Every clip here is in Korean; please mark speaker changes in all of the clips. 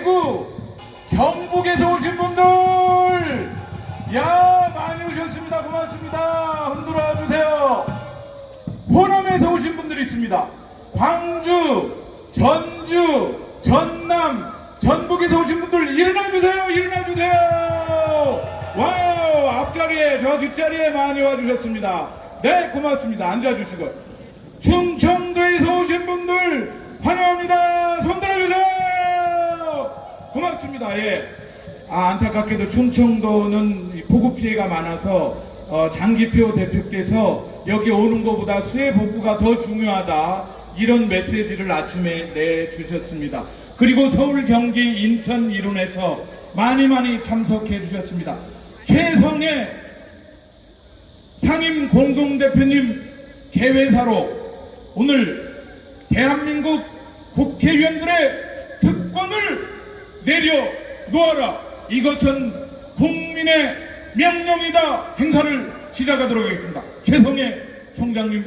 Speaker 1: 대구, 경북에서 오신 분들, 야, 많이 오셨습니다. 고맙습니다. 흔들어 주세요. 호남에서 오신 분들이 있습니다. 광주, 전주, 전남, 전북에서 오신 분들 일어나 주세요. 일어나 주세요. 와우, 앞자리에, 저 뒷자리에 많이 와주셨습니다. 네, 고맙습니다. 앉아주시고. 충청도에서 오신 분들 환영합니다. 손 들어주세요. 고맙습니다. 예. 안타깝게도 충청도는 보급 피해가 많아서 장기표 대표께서 여기 오는 것보다 수해 복구가 더 중요하다, 이런 메시지를 아침에 내주셨습니다. 그리고 서울, 경기, 인천, 일원에서 많이 참석해 주셨습니다. 최성애 상임 공동대표님 개회사로 오늘 대한민국 국회의원들의 특권을 내려놓아라, 이것은 국민의 명령이다 행사를 시작하도록 하겠습니다. 최성애 총장님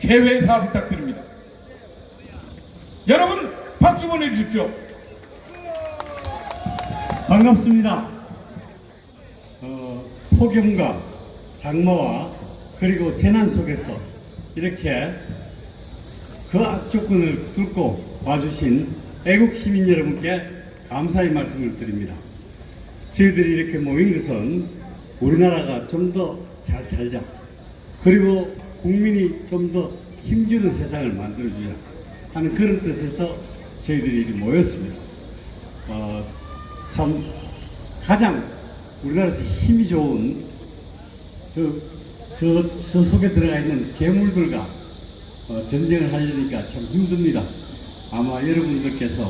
Speaker 1: 개회사 부탁드립니다. 여러분 박수 보내주십시오.
Speaker 2: 반갑습니다. 폭염과 장마와 그리고 재난 속에서 이렇게 그 악조건을 뚫고 와주신 애국 시민 여러분께 감사의 말씀을 드립니다. 저희들이 이렇게 모인 것은 우리나라가 좀 더 잘 살자, 그리고 국민이 좀 더 힘주는 세상을 만들어주자 하는 그런 뜻에서 저희들이 이렇게 모였습니다. 참 가장 우리나라에서 힘이 좋은 저 속에 들어가 있는 괴물들과 전쟁을 하려니까 참 힘듭니다. 아마 여러분들께서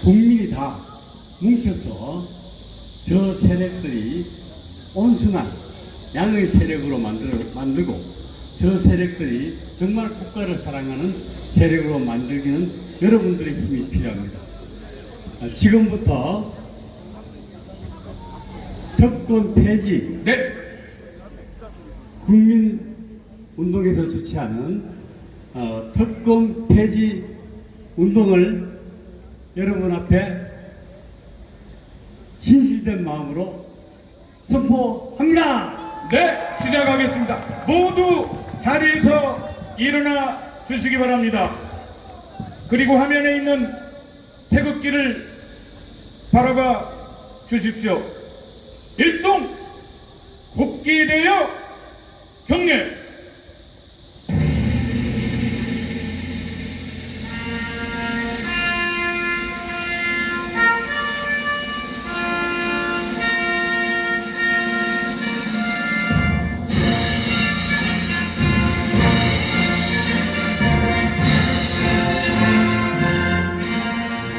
Speaker 2: 국민이 다 뭉쳐서 저 세력들이 온순한 양의 세력으로 만들고 저 세력들이 정말 국가를 사랑하는 세력으로 만들기는 여러분들의 힘이 필요합니다. 지금부터 특권 폐지,
Speaker 1: 네.
Speaker 2: 국민운동에서 주최하는 특권 폐지 운동을 여러분 앞에 진실된 마음으로 선포합니다.
Speaker 1: 네, 시작하겠습니다. 모두 자리에서 일어나 주시기 바랍니다. 그리고 화면에 있는 태극기를 바라봐 주십시오. 일동 국기대여 경례.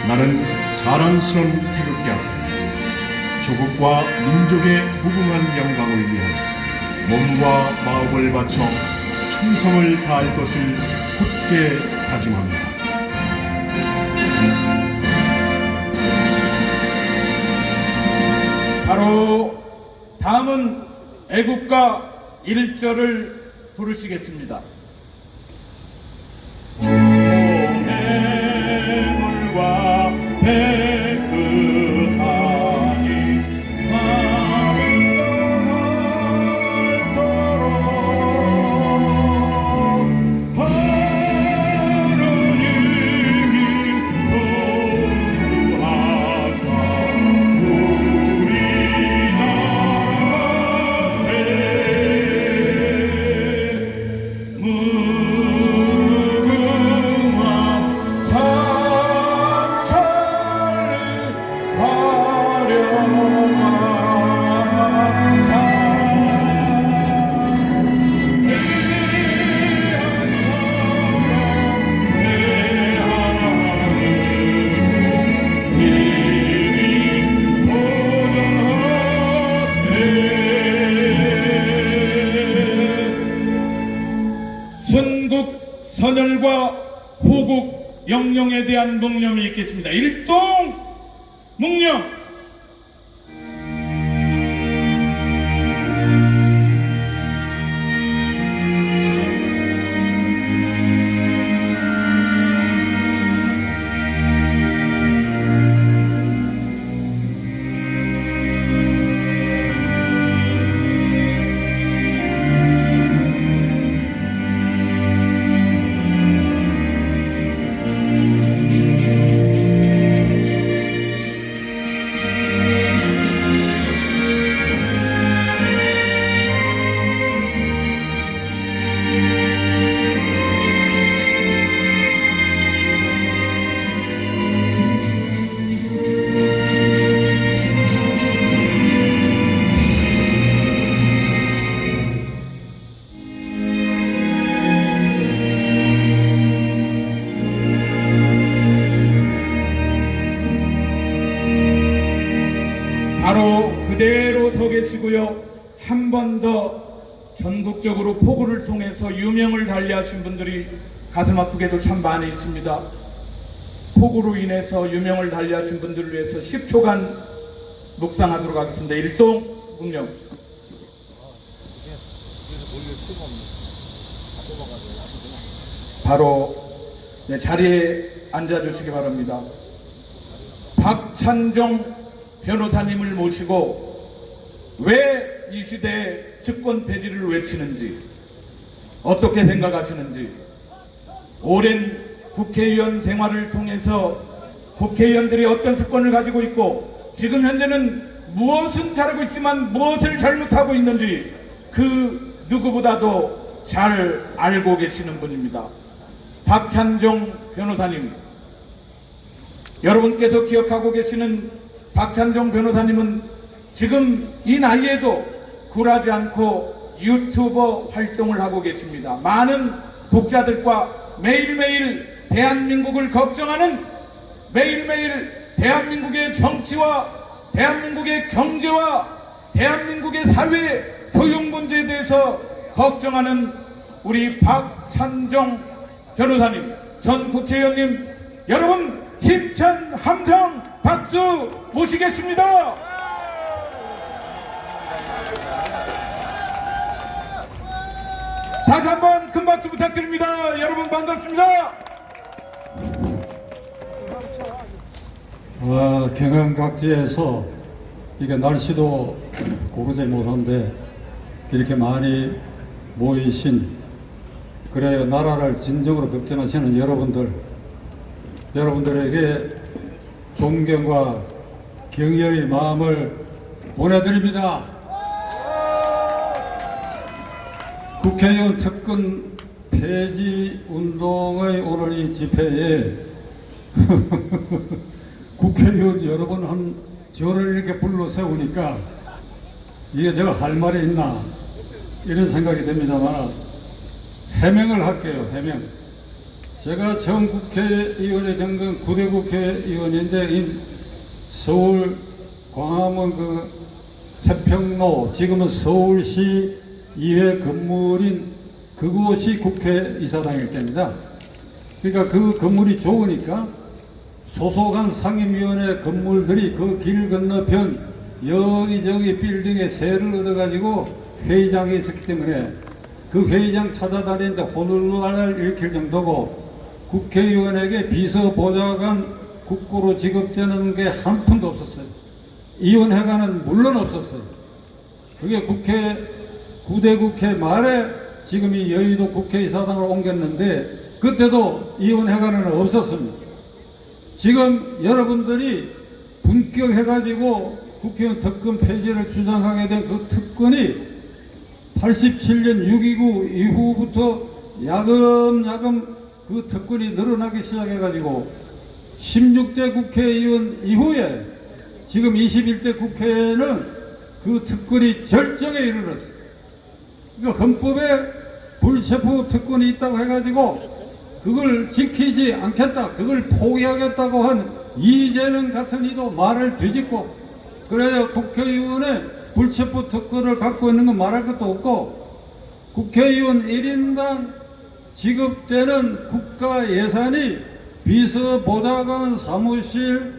Speaker 3: 나는 자랑스러운 태극기 앞에 조국과 민족의 무궁한 영광을 위한 몸과 마음을 바쳐 충성을 다할 것을 굳게 다짐합니다.
Speaker 1: 바로 다음은 애국가 1절을 부르시겠습니다. 해물과 백두산이 마음을 닳도록 하느님이 보호하사 선국 선열과 호국 영령에 대한 묵념이 있겠습니다. 일동 묵념. 바로 그대로 서 계시고요. 한 번 더 전국적으로 포구를 통해서 유명을 달리하신 분들이 가슴 아프게도 참 많이 있습니다. 포구로 인해서 유명을 달리하신 분들을 위해서 10초간 묵상하도록 하겠습니다. 일동 묵념. 바로 자리에 앉아주시기 바랍니다. 박찬종 변호사님을 모시고 왜 이 시대에 특권 폐지를 외치는지, 어떻게 생각하시는지, 오랜 국회의원 생활을 통해서 국회의원들이 어떤 특권을 가지고 있고 지금 현재는 무엇은 잘하고 있지만 무엇을 잘못하고 있는지 그 누구보다도 잘 알고 계시는 분입니다. 박찬종 변호사님, 여러분께서 기억하고 계시는 박찬종 변호사님은 지금 이 나이에도 굴하지 않고 유튜버 활동을 하고 계십니다. 많은 독자들과 매일매일 대한민국을 걱정하는, 매일매일 대한민국의 정치와 대한민국의 경제와 대한민국의 사회 교육 문제에 대해서 걱정하는 우리 박찬종 변호사님, 전 국회의원님, 여러분 힘찬 함성 박수 모시겠습니다. 다시 한번 큰 박수 부탁드립니다. 여러분 반갑습니다.
Speaker 4: 경영 각지에서 이게 날씨도 고르지 못한데 이렇게 많이 모이신, 그래요, 나라를 진정으로 걱정하시는 여러분들에게 존경과 경의의 마음을 보내드립니다. 국회의원 특권 폐지 운동의 오늘 이 집회에 국회의원 여러분 저를 이렇게 불러 세우니까 이게 제가 할 말이 있나 이런 생각이 듭니다만 해명을 할게요. 해명. 제가 전 국회의원의 정권 9대 국회의원인데 서울 광화문 태평로, 지금은 서울시 이회 건물인 그곳이 국회이사당일 때입니다. 그러니까 그 건물이 좋으니까 소속한 상임위원회 건물들이 그 길 건너편 여기저기 빌딩에 세를 얻어가지고 회의장에 있었기 때문에 그 회의장 찾아다니는데 혼돈을 일으킬 정도고, 국회의원에게 비서보좌관 국고로 지급되는 게 한 푼도 없었어요. 이원회관은 물론 없었어요. 그게 9대 국회 말에 지금 이 여의도 국회의사당으로 옮겼는데 그때도 이원회관은 없었습니다. 지금 여러분들이 분격해가지고 국회의원 특권 폐지를 주장하게 된 그 특권이 87년 6.29 이후부터 야금야금 그 특권이 늘어나기 시작해가지고 16대 국회의원 이후에 지금 21대 국회에는 그 특권이 절정에 이르렀어요. 그러니까 헌법에 불체포 특권이 있다고 해가지고 그걸 지키지 않겠다, 그걸 포기하겠다고 한 이재명 같은 이도 말을 뒤집고, 그래야 국회의원의 불체포 특권을 갖고 있는 건 말할 것도 없고, 국회의원 1인당 지급되는 국가 예산이 비서보좌관 사무실,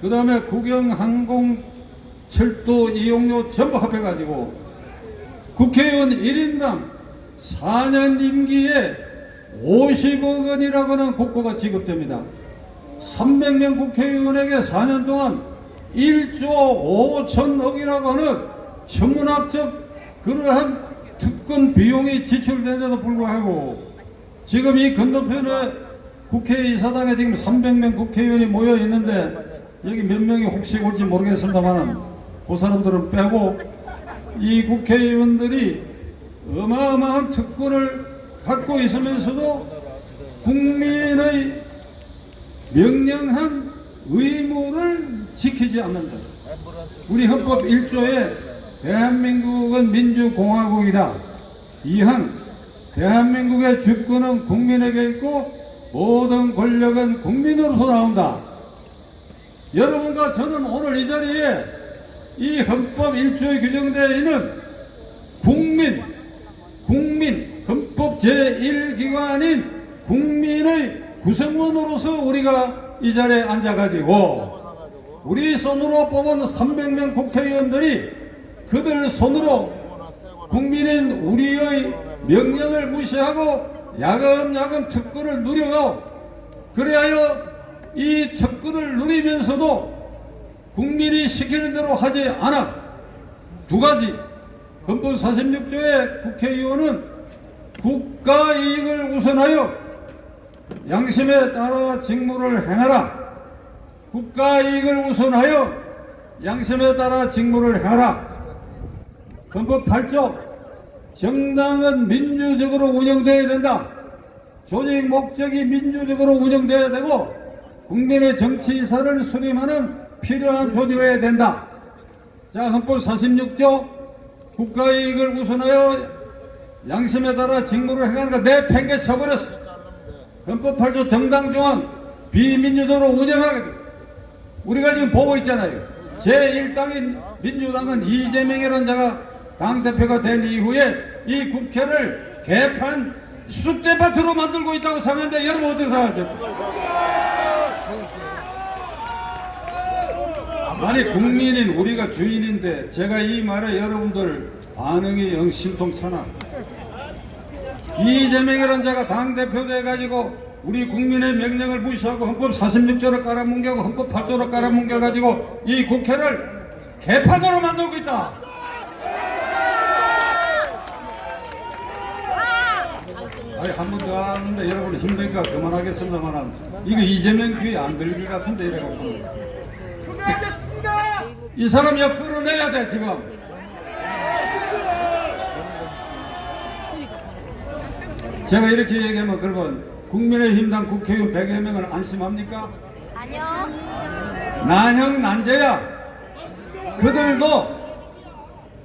Speaker 4: 그 다음에 국영항공 철도 이용료 전부 합해가지고 국회의원 1인당 4년 임기에 50억 원이라고는 국고가 지급됩니다. 300명 국회의원에게 4년 동안 1조 5천억이라고 하는 천문학적 그러한 특권 비용이 지출되는데도 불구하고 지금 이 건너편에 국회의사당에 지금 300명 국회의원이 모여 있는데 여기 몇 명이 혹시 올지 모르겠습니다만 그 사람들은 빼고 이 국회의원들이 어마어마한 특권을 갖고 있으면서도 국민의 명령한 의무를 지키지 않는다. 우리 헌법 1조에 대한민국은 민주공화국이다. 2항 대한민국의 주권은 국민에게 있고 모든 권력은 국민으로서 나온다. 여러분과 저는 오늘 이 자리에 이 헌법 1조에 규정되어 있는 국민 헌법 제1기관인 국민의 구성원으로서 우리가 이 자리에 앉아가지고 우리 손으로 뽑은 300명 국회의원들이 그들 손으로 국민인 우리의 명령을 무시하고 야금야금 특권을 누려고 그래야 이 특권을 누리면서도 국민이 시키는 대로 하지 않아. 두 가지. 헌법 46조의 국회의원은 국가 이익을 우선하여 양심에 따라 직무를 행하라. 국가 이익을 우선하여 양심에 따라 직무를 행하라. 헌법 8조 정당은 민주적으로 운영되어야 된다. 조직 목적이 민주적으로 운영되어야 되고 국민의 정치의사를 수렴하는 필요한 조직이어야 된다. 자, 헌법 46조 국가이익을 우선하여 양심에 따라 직무를 행하는 거 내 팽개 쳐버렸어. 헌법 8조 정당조항 비민주적으로 운영하게 돼. 우리가 지금 보고 있잖아요. 제1당인 민주당은 이재명이라는 자가 당대표가 된 이후에 이 국회를 개판 쑥대밭으로 만들고 있다고 생각하는데 여러분 어떻게 생각하세요? 아니 국민인 우리가 주인인데 제가 이 말에 여러분들 반응이 영 심통찮아. 이재명이라는 자가 당대표 돼가지고 우리 국민의 명령을 무시하고 헌법 46조를 깔아뭉개고 헌법 8조를 깔아뭉개가지고 이 국회를 개판으로 만들고 있다. 아니 한 번 더 하는데 여러분 힘드니까 그만하겠습니다만 이거 이재명 귀에 안 들릴 것 같은데 이래가지고 이 사람 옆 끌어내야 돼 지금. 제가 이렇게 얘기하면 그러면 국민의힘당 국회의원 100여 명은 안심합니까?
Speaker 5: 아니요.
Speaker 4: 난형 난제야. 그들도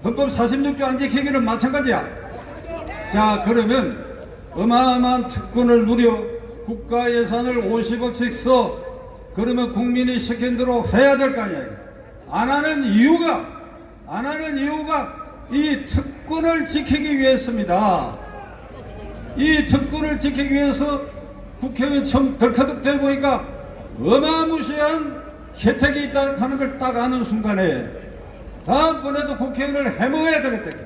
Speaker 4: 헌법 46조 안 지키기는 마찬가지야. 자 그러면 어마어마한 특권을 누려 국가 예산을 50억씩 써. 그러면 국민이 시킨 대로 해야 될 거 아니야. 안 하는 이유가 이 특권을 지키기 위해서입니다. 이 특권을 지키기 위해서 국회의원 처음 덜커덕대 보니까 어마무시한 혜택이 있다는 하는 걸 딱 아는 순간에 다음번에도 국회의원을 해먹어야 되겠다.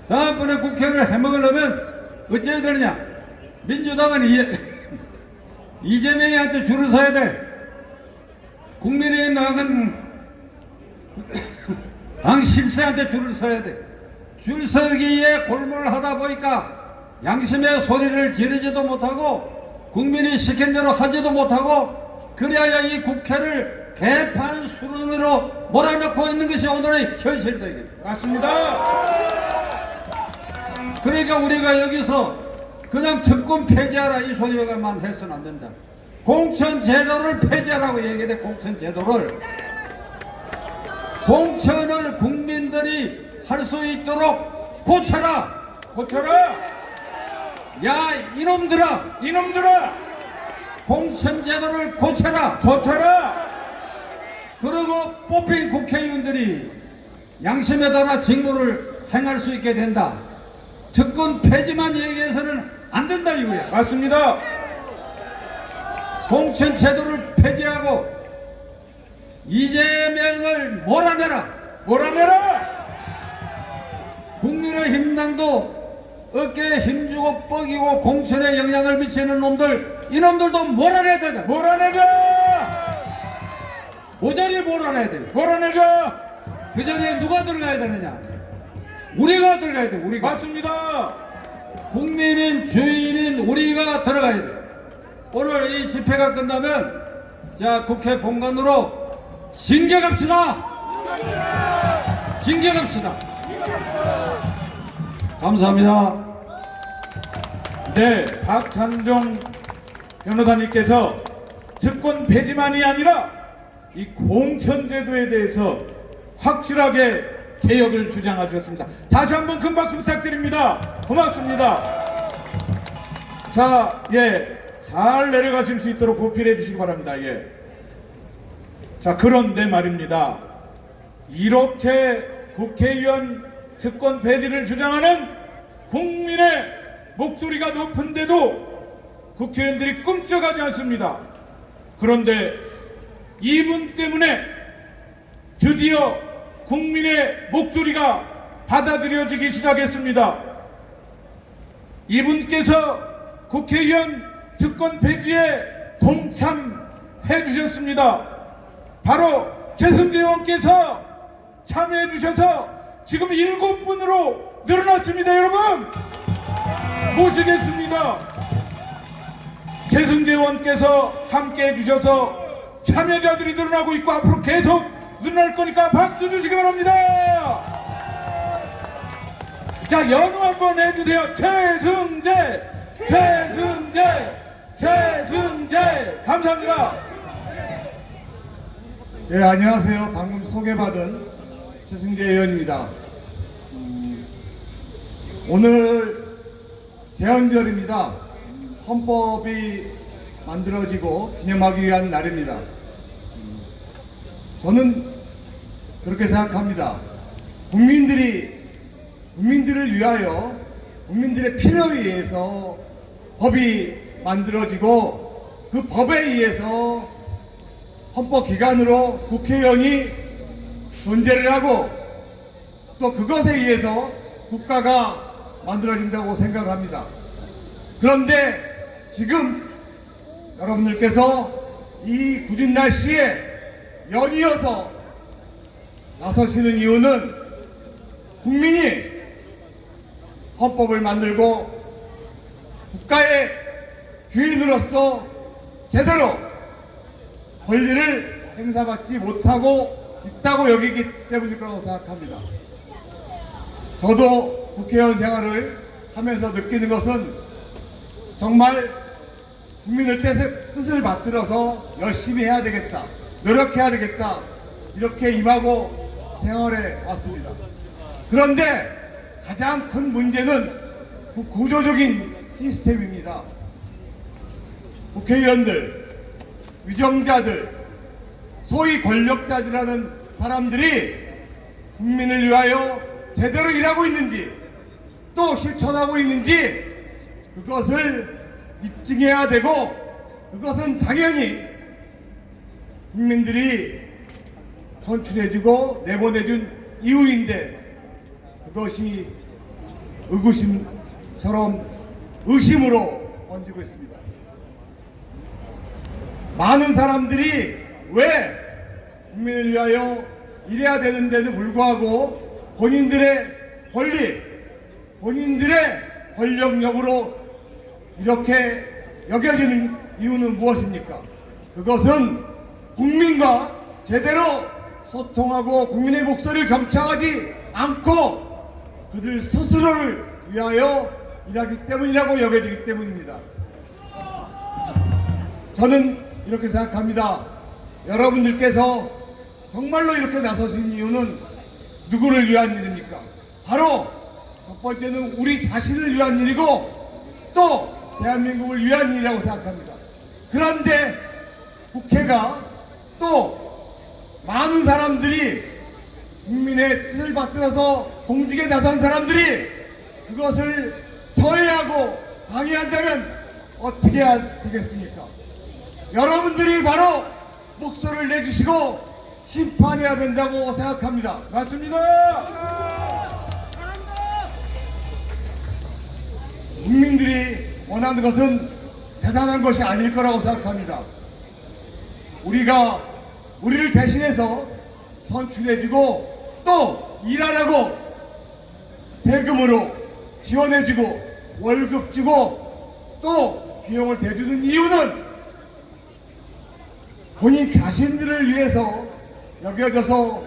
Speaker 4: 다음번에 국회의원을 해먹으려면 어찌해야 되느냐. 민주당은 이재명이한테 줄을 서야 돼. 국민의힘당은 당 실세한테 줄을 서야 돼. 줄 서기에 골몰을 하다 보니까 양심의 소리를 지르지도 못하고 국민이 시킨 대로 하지도 못하고 그래야 이 국회를 개판 수run으로 몰아넣고 있는 것이 오늘의 현실이다. 이게
Speaker 1: 맞습니다.
Speaker 4: 그러니까 우리가 여기서 그냥 특권 폐지하라 이 소리만 해서는 안 된다. 공천 제도를 폐지하라고 얘기해. 공천 제도를 공천을 국민들이 할 수 있도록 고쳐라. 야 이놈들아 공천 제도를 고쳐라. 그리고 뽑힌 국회의원들이 양심에 따라 직무를 행할 수 있게 된다. 특권 폐지만 얘기해서는 안 된다 이거야.
Speaker 1: 맞습니다.
Speaker 4: 공천 제도를 폐지하고 이재명을 몰아내라. 국민의힘당도 어깨에 힘주고 뻐기고 공천에 영향을 미치는 놈들 이놈들도 몰아내야 되자. 모조리 몰아내야 돼. 그 자리에 누가 들어가야 되느냐? 우리가 들어가야 돼. 우리가.
Speaker 1: 맞습니다.
Speaker 4: 국민인 주인인 우리가 들어가야 돼. 오늘 이 집회가 끝나면 자 국회 본관으로 진격합시다. 감사합니다.
Speaker 1: 네, 박찬종 변호사님께서 특권 폐지만이 아니라 이 공천제도에 대해서 확실하게 개혁을 주장하셨습니다. 다시 한번 큰 박수 부탁드립니다. 고맙습니다. 자, 잘 내려가실 수 있도록 보필해 주시기 바랍니다. 자, 그런데 말입니다. 이렇게 국회의원 특권 폐지를 주장하는 국민의 목소리가 높은데도 국회의원들이 꿈쩍하지 않습니다. 그런데 이분 때문에 드디어 국민의 목소리가 받아들여지기 시작했습니다. 이분께서 국회의원 특권 폐지에 동참해 주셨습니다. 바로 최승재 의원께서 참여해 주셔서 지금 7분으로 늘어났습니다. 여러분 모시겠습니다. 최승재 의원께서 함께 해주셔서 참여자들이 늘어나고 있고 앞으로 계속 늘어날 거니까 박수 주시기 바랍니다. 자, 연호 한번 해주세요. 최승재, 최승재, 최승재. 감사합니다.
Speaker 5: 네, 안녕하세요. 방금 소개받은 최승재 의원입니다. 오늘 제헌절입니다. 헌법이 만들어지고 기념하기 위한 날입니다. 저는 그렇게 생각합니다. 국민들을 위하여 국민들의 필요에 의해서 법이 만들어지고 그 법에 의해서 헌법기관으로 국회의원이 존재를 하고 또 그것에 의해서 국가가 만들어진다고 생각을 합니다. 그런데 지금 여러분들께서 이 굳은 날씨에 연이어서 나서시는 이유는 국민이 헌법을 만들고 국가의 주인으로서 제대로 권리를 행사받지 못하고 있다고 여기기 때문일 거라고 생각합니다. 저도 국회의원 생활을 하면서 느끼는 것은 정말 국민의 뜻을 받들어서 열심히 해야 되겠다, 노력해야 되겠다, 이렇게 임하고 생활해 왔습니다. 그런데 가장 큰 문제는 그 구조적인 시스템입니다. 국회의원들, 위정자들, 소위 권력자들이라는 사람들이 국민을 위하여 제대로 일하고 있는지 또 실천하고 있는지 그것을 입증해야 되고, 그것은 당연히 국민들이 선출해주고 내보내준 이유인데 그것이 의구심처럼 의심으로 번지고 있습니다. 많은 사람들이 왜 국민을 위하여 일해야 되는데도 불구하고 본인들의 권리, 본인들의 권력력으로 이렇게 여겨지는 이유는 무엇입니까? 그것은 국민과 제대로 소통하고 국민의 목소리를 경청하지 않고 그들 스스로를 위하여 일하기 때문이라고 여겨지기 때문입니다. 저는 이렇게 생각합니다. 여러분들께서 정말로 이렇게 나서신 이유는 누구를 위한 일입니까? 바로 첫 번째는 우리 자신을 위한 일이고 또 대한민국을 위한 일이라고 생각합니다. 그런데 국회가 또 많은 사람들이 국민의 뜻을 받들어서 공직에 나선 사람들이 그것을 저해하고 방해한다면 어떻게 해야 되겠습니까? 여러분들이 바로 목소리를 내주시고 심판해야 된다고 생각합니다.
Speaker 1: 맞습니다.
Speaker 5: 국민들이 원하는 것은 대단한 것이 아닐 거라고 생각합니다. 우리를 대신해서 선출해주고 또 일하라고 세금으로 지원해주고 월급 주고 또 비용을 대주는 이유는 본인 자신들을 위해서 여겨져서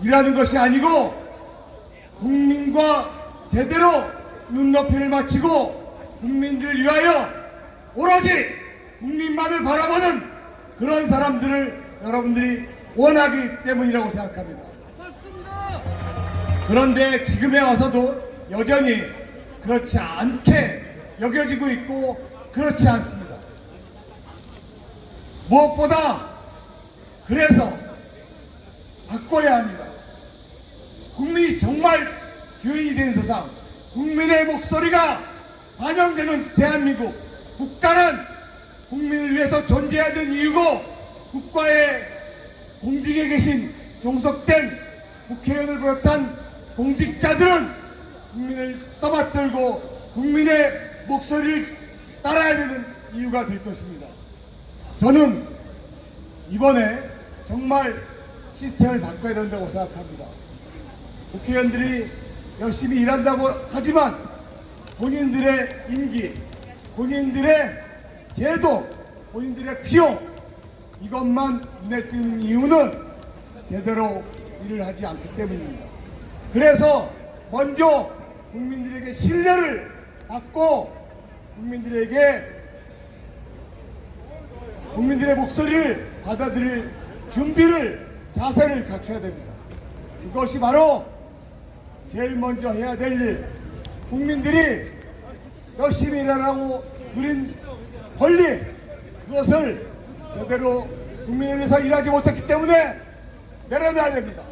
Speaker 5: 일하는 것이 아니고 국민과 제대로 눈높이를 맞추고 국민들을 위하여 오로지 국민만을 바라보는 그런 사람들을 여러분들이 원하기 때문이라고 생각합니다. 그런데 지금에 와서도 여전히 그렇지 않게 여겨지고 있고 그렇지 않습니다. 무엇보다 그래서 바꿔야 합니다. 국민이 정말 주인이 된 세상, 국민의 목소리가 반영되는 대한민국, 국가는 국민을 위해서 존재해야 되는 이유고, 국가의 공직에 계신 종속된 국회의원을 비롯한 공직자들은 국민을 떠받들고 국민의 목소리를 따라야 되는 이유가 될 것입니다. 저는 이번에 정말 시스템을 바꿔야 된다고 생각합니다. 국회의원들이 열심히 일한다고 하지만 본인들의 임기, 본인들의 제도, 본인들의 비용, 이것만 눈에 띄는 이유는 제대로 일을 하지 않기 때문입니다. 그래서 먼저 국민들에게 신뢰를 받고 국민들의 목소리를 받아들일 준비를, 자세를 갖춰야 됩니다. 그것이 바로 제일 먼저 해야 될 일, 국민들이 열심히 일하라고 누린 권리, 그것을 제대로 국민을 위해서 일하지 못했기 때문에 내려놔야 됩니다.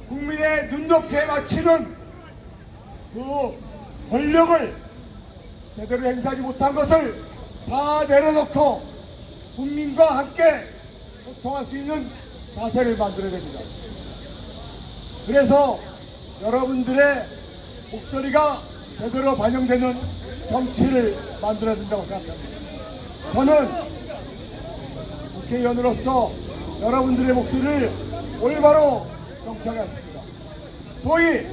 Speaker 5: 국민의 눈높이에 맞추는 그 권력을 제대로 행사하지 못한 것을 다 내려놓고 국민과 함께 소통할 수 있는 자세를 만들어야 됩니다. 그래서 여러분들의 목소리가 제대로 반영되는 정치를 만들어야 된다고 생각합니다. 저는 국회의원으로서 여러분들의 목소리를 올바로 정치하겠습니다. 소위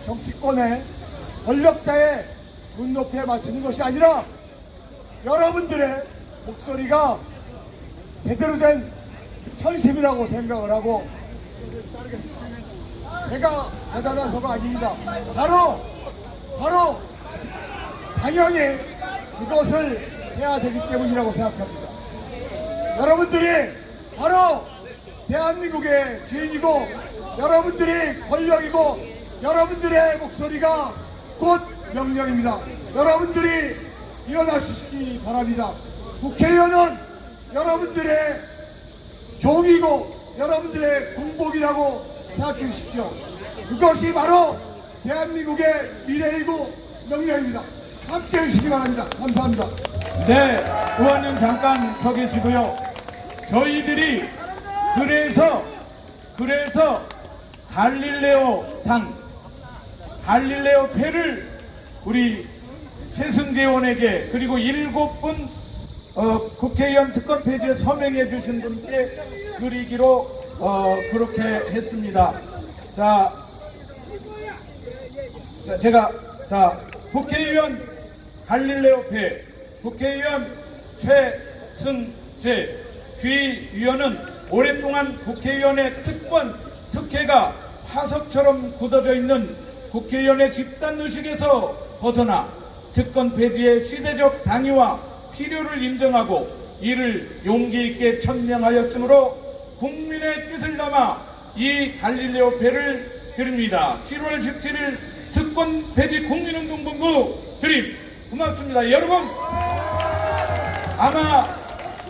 Speaker 5: 정치권의 권력자의 눈높이에 맞추는 것이 아니라 여러분들의 목소리가 제대로 된 현심이라고 생각을 하고 따르겠습니다. 제가 대단해서가 아닙니다. 바로 당연히 그것을 해야 되기 때문이라고 생각합니다. 여러분들이 바로 대한민국의 주인이고, 여러분들이 권력이고, 여러분들의 목소리가 곧 명령입니다. 여러분들이 일어나시기 바랍니다. 국회의원은 여러분들의 종이고 여러분들의 공복이라고 생각해 주십시오. 그것이 바로 대한민국의 미래이고 명령입니다. 함께 해주시기 바랍니다. 감사합니다.
Speaker 1: 네, 의원님 잠깐 서 계시고요. 저희들이 그래서 갈릴레오패를 우리 최승재 의원에게, 그리고 7분 국회의원 특권 폐지에 서명해 주신 분께 드리기로 그렇게 했습니다. 국회의원 갈릴레오패, 국회의원 최승재 귀의원은 오랫동안 국회의원의 특혜가 화석처럼 굳어져 있는 국회의원의 집단의식에서 벗어나 특권 폐지의 시대적 당위와 필요를 인정하고 이를 용기 있게 천명하였으므로 국민의 뜻을 담아 이 갈릴레오패를 드립니다. 7월 17일 특권 폐지 국민운동본부 드림. 고맙습니다. 여러분, 아마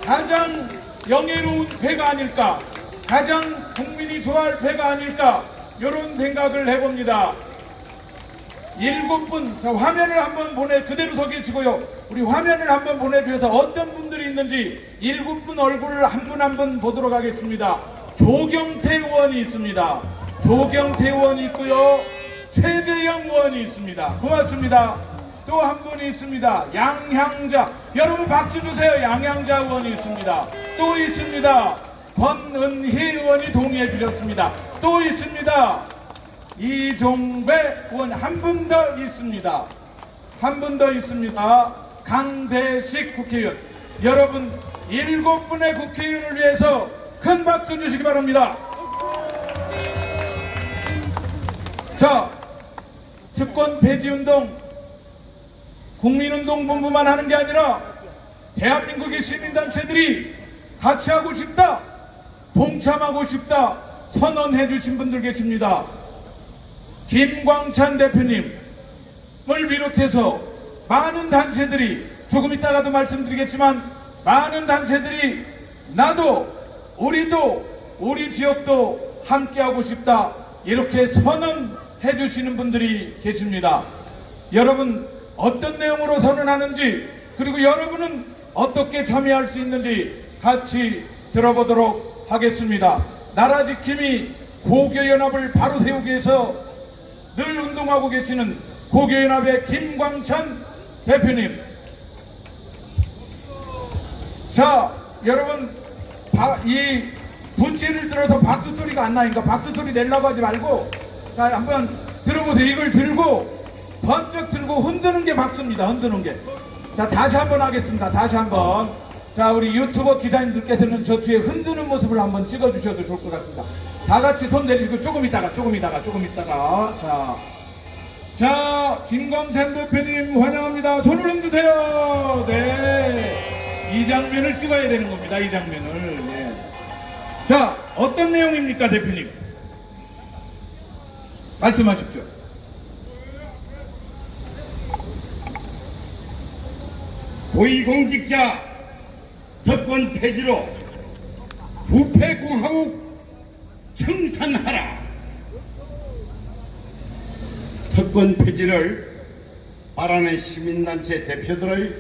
Speaker 1: 가장 영예로운 패가 아닐까, 가장 국민이 좋아할 패가 아닐까, 이런 생각을 해봅니다. 7분, 자, 화면을 한번 그대로 서 계시고요. 우리 화면을 한번 보내주셔서 어떤 분들이 있는지 7분 얼굴을 한 분 한 분 보도록 하겠습니다. 조경태 의원이 있습니다. 조경태 의원이 있고요. 최재형 의원이 있습니다. 고맙습니다. 또 한 분이 있습니다. 양향자. 여러분 박수 주세요. 양향자 의원이 있습니다. 또 있습니다. 권은희 의원이 동의해 주셨습니다. 또 있습니다. 이종배 의원 한 분 더 있습니다. 한 분 더 있습니다. 강대식 국회의원. 여러분 7분의 국회의원을 위해서 큰 박수 주시기 바랍니다. 자, 특권 폐지운동 국민운동본부만 하는 게 아니라 대한민국의 시민단체들이 같이 하고 싶다, 동참하고 싶다 선언해 주신 분들 계십니다. 김광찬 대표님을 비롯해서 많은 단체들이, 조금 이따가도 말씀드리겠지만 많은 단체들이 나도 우리도 우리 지역도 함께하고 싶다 이렇게 선언해 주시는 분들이 계십니다. 여러분 어떤 내용으로 선언하는지 그리고 여러분은 어떻게 참여할 수 있는지 같이 들어보도록 하겠습니다. 나라지킴이 고교연합을 바로 세우기 위해서 늘 운동하고 계시는 고교연합의 김광찬 대표님. 자, 여러분 이 분치를 들어서 박수 소리가 안 나니까 박수 소리 내려고 하지 말고 자 한번 들어보세요. 이걸 들고 번쩍 들고 흔드는 게 박수입니다. 흔드는 게. 자 다시 한번 하겠습니다. 다시 한번. 자 우리 유튜버 기자님들께서는 저 뒤에 흔드는 모습을 한번 찍어주셔도 좋을 것 같습니다. 다 같이 손 내리시고 조금 있다가 자 김광찬 대표님 환영합니다. 손을 흔드세요. 네, 이 장면을 찍어야 되는 겁니다. 이 장면을. 네. 자 어떤 내용입니까 대표님? 말씀하십시오.
Speaker 5: 고위공직자 특권 폐지로 부패공화국 청산하라. 특권 폐지를 바라는 시민단체 대표들의